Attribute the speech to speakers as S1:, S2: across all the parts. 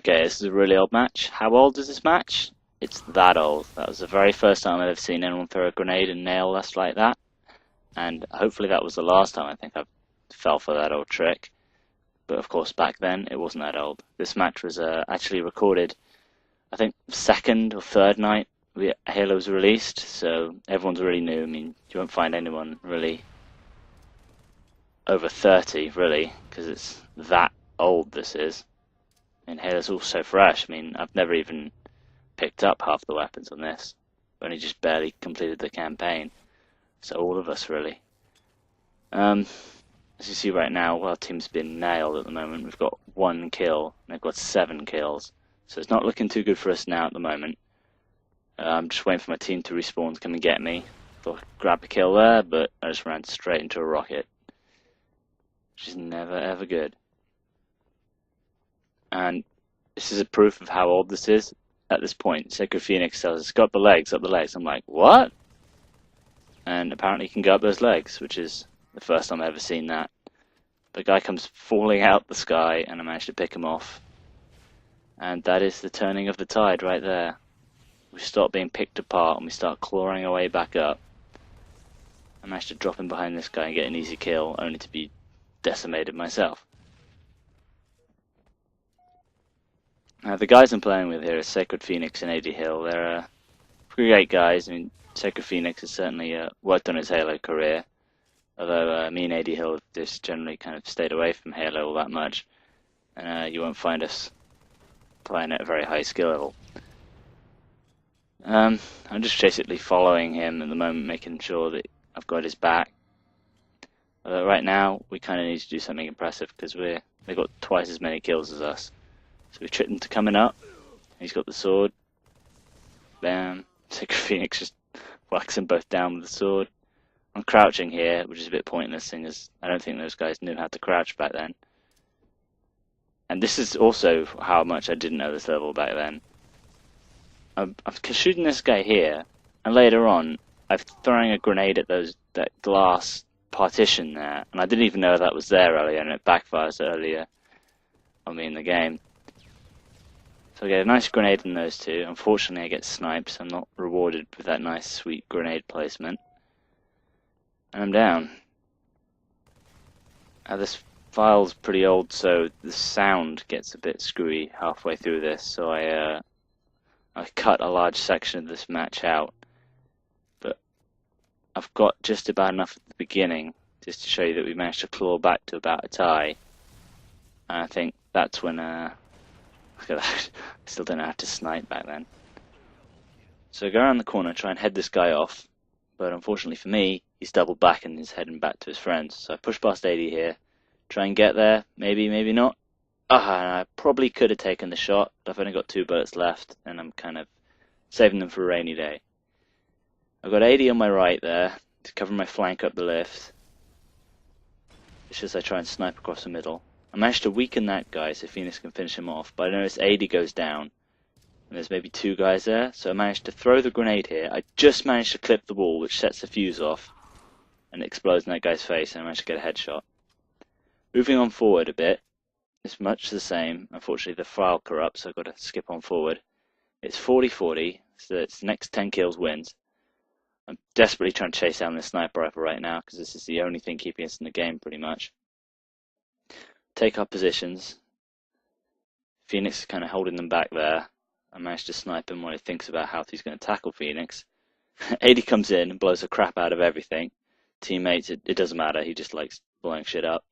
S1: Okay, this is a really old match. How old is this match? It's that old. That was the very first time I've ever seen anyone throw a grenade and nail us like that. And hopefully that was the last time I think I fell for that old trick. But of course back then it wasn't that old. This match was actually recorded, I think, second or third night Halo was released, so everyone's really new. I mean, you won't find anyone really over 30, really, because it's that old this is. And Halo's all so fresh. I mean, I've never even picked up half the weapons on this. I've only just barely completed the campaign. So all of us, really. As you see right now, well, our team's been nailed at the moment. We've got 1 kill, and they've got 7 kills. So it's not looking too good for us now at the moment. I'm just waiting for my team to respawn to come and get me. Thought I'd grab a kill there, but I just ran straight into a rocket. Which is never ever good. And this is a proof of how old this is. At this point, Sacred Phoenix tells us, go up the legs, up the legs. I'm like, what? And apparently you can go up those legs, which is the first time I've ever seen that. The guy comes falling out the sky, and I managed to pick him off. And that is the turning of the tide right there. We stop being picked apart, and we start clawing our way back up. I managed to drop in behind this guy and get an easy kill, only to be decimated myself. The guys I'm playing with here are Sacred Phoenix and AD Hill. They're great guys. I mean, Sacred Phoenix has certainly worked on his Halo career, although me and AD Hill have just generally kind of stayed away from Halo all that much, and you won't find us playing at a very high skill level. I'm just basically following him at the moment, making sure that I've got his back. Right now, we kind of need to do something impressive because they've got twice as many kills as us. So we tricked him to coming up. He's got the sword. Bam. Sacred Phoenix just whacks them both down with the sword. I'm crouching here, which is a bit pointless, seeing as I don't think those guys knew how to crouch back then. And this is also how much I didn't know this level back then. I'm shooting this guy here, and later on, I'm throwing a grenade at that glass partition there, and I didn't even know that was there earlier, and it backfires earlier on me in the game. So I get a nice grenade in those two. Unfortunately I get sniped, so I'm not rewarded with that nice sweet grenade placement. And I'm down. This file's pretty old, so the sound gets a bit screwy halfway through this, so I cut a large section of this match out. But I've got just about enough at the beginning, just to show you that we managed to claw back to about a tie. And I think that's when look at that. I still don't know how to snipe back then. So I go around the corner, try and head this guy off, but unfortunately for me, he's doubled back and is heading back to his friends. So I push past AD here, try and get there, maybe, maybe not. And I probably could have taken the shot, but I've only got 2 bullets left, and I'm kind of saving them for a rainy day. I've got AD on my right there, to cover my flank up the lift. It's just I try and snipe across the middle. I managed to weaken that guy so Phoenix can finish him off, but I noticed AD goes down, and there's maybe 2 guys there, so I managed to throw the grenade here. I just managed to clip the wall, which sets the fuse off, and it explodes in that guy's face, and I managed to get a headshot. Moving on forward a bit, it's much the same. Unfortunately the file corrupts, so I've got to skip on forward. It's 40-40, so it's the next 10 kills wins. I'm desperately trying to chase down this sniper rifle right now, because this is the only thing keeping us in the game pretty much. Take our positions. Phoenix is kind of holding them back there. I managed to snipe him while he thinks about how he's going to tackle Phoenix. AD comes in and blows the crap out of everything. Teammates, it doesn't matter, he just likes blowing shit up.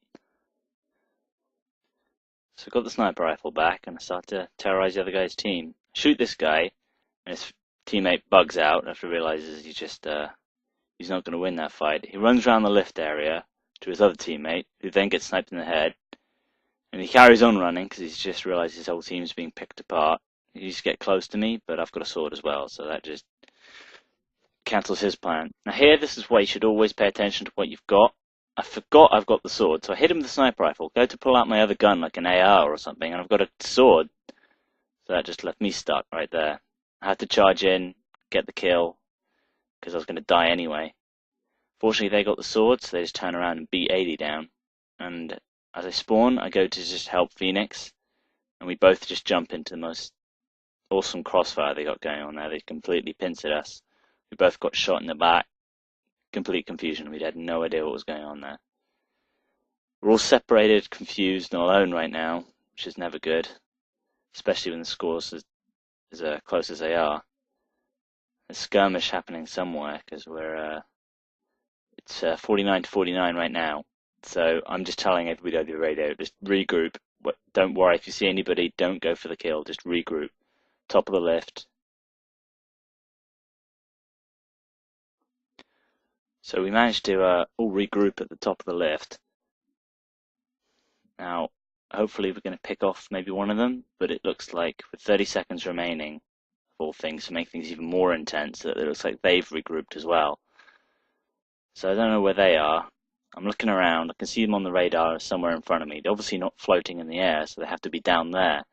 S1: So I got the sniper rifle back and I start to terrorize the other guy's team. Shoot this guy, and his teammate bugs out after he realizes he's not going to win that fight. He runs around the lift area to his other teammate, who then gets sniped in the head. And he carries on running because he's just realised his whole team's being picked apart. He used to get close to me, but I've got a sword as well, so that just cancels his plan. Now here, this is why you should always pay attention to what you've got. I forgot I've got the sword, so I hit him with the sniper rifle, go to pull out my other gun like an AR or something, and I've got a sword. So that just left me stuck right there. I had to charge in, get the kill, because I was going to die anyway. Fortunately they got the sword, so they just turn around and beat AD down. And as I spawn, I go to just help Phoenix, and we both just jump into the most awesome crossfire they got going on there. They completely pincered us. We both got shot in the back. Complete confusion. We had no idea what was going on there. We're all separated, confused, and alone right now, which is never good, especially when the scores as close as they are. There's skirmish happening somewhere because it's 49 to 49 right now. So I'm just telling everybody over the radio, just regroup. Don't worry if you see anybody, don't go for the kill. Just regroup. Top of the lift. So we managed to all regroup at the top of the lift. Now, hopefully we're going to pick off maybe one of them, but it looks like with 30 seconds remaining, of all things, to make things even more intense, that it looks like they've regrouped as well. So I don't know where they are. I'm looking around. I can see them on the radar somewhere in front of me. They're obviously not floating in the air, so they have to be down there.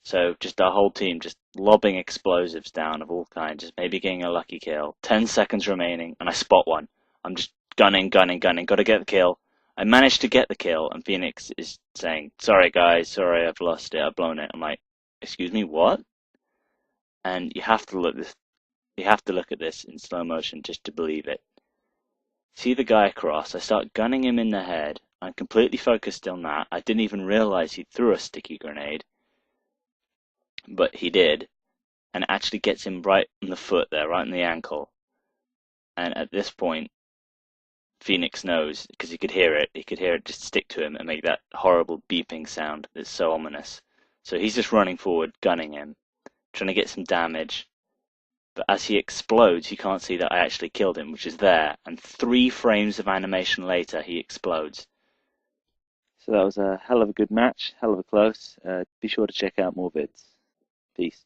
S1: So just our whole team just lobbing explosives down of all kinds, just maybe getting a lucky kill. 10 seconds remaining, and I spot one. I'm just gunning. Got to get the kill. I managed to get the kill, and Phoenix is saying, "Sorry guys, sorry, I've lost it, I've blown it." I'm like, "Excuse me, what?" And you have to look at this in slow motion just to believe it. See the guy across. I start gunning him in the head. I'm completely focused on that. I didn't even realize he threw a sticky grenade, but he did, and it actually gets him right on the foot there, right on the ankle. And at this point, Phoenix knows, because he could hear it just stick to him and make that horrible beeping sound that's so ominous. So he's just running forward, gunning him, trying to get some damage. But as he explodes, you can't see that I actually killed him, which is there. And 3 frames of animation later, he explodes. So that was a hell of a good match, hell of a close. Be sure to check out more vids. Peace.